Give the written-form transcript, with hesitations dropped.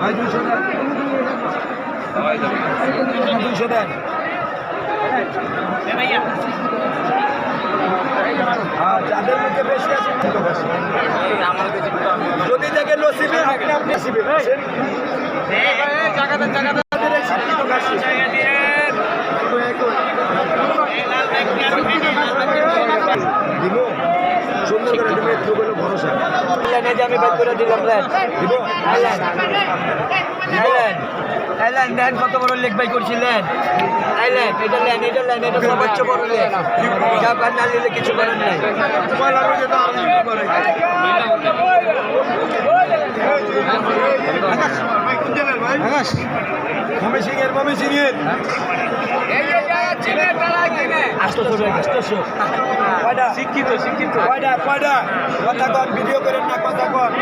200 দেন। যাদের মধ্যে বেশি আছে যদি দেখে নসিবে আপনি আপনি আসিবে দিব সুন্দর করে দিবে একটু বলে ভরসা আমি বাইক করে দিলাম দিব আইল্যান্ড দেন কত বড় লেক বাই করছিলেন আইল্যান্ড এটা লেন এটা সর্বোচ্চ বড় লেক জাপান না নিলে কিছু করার নাই শিক্ষিত কথা কন ভিডিও করেন না কথা কন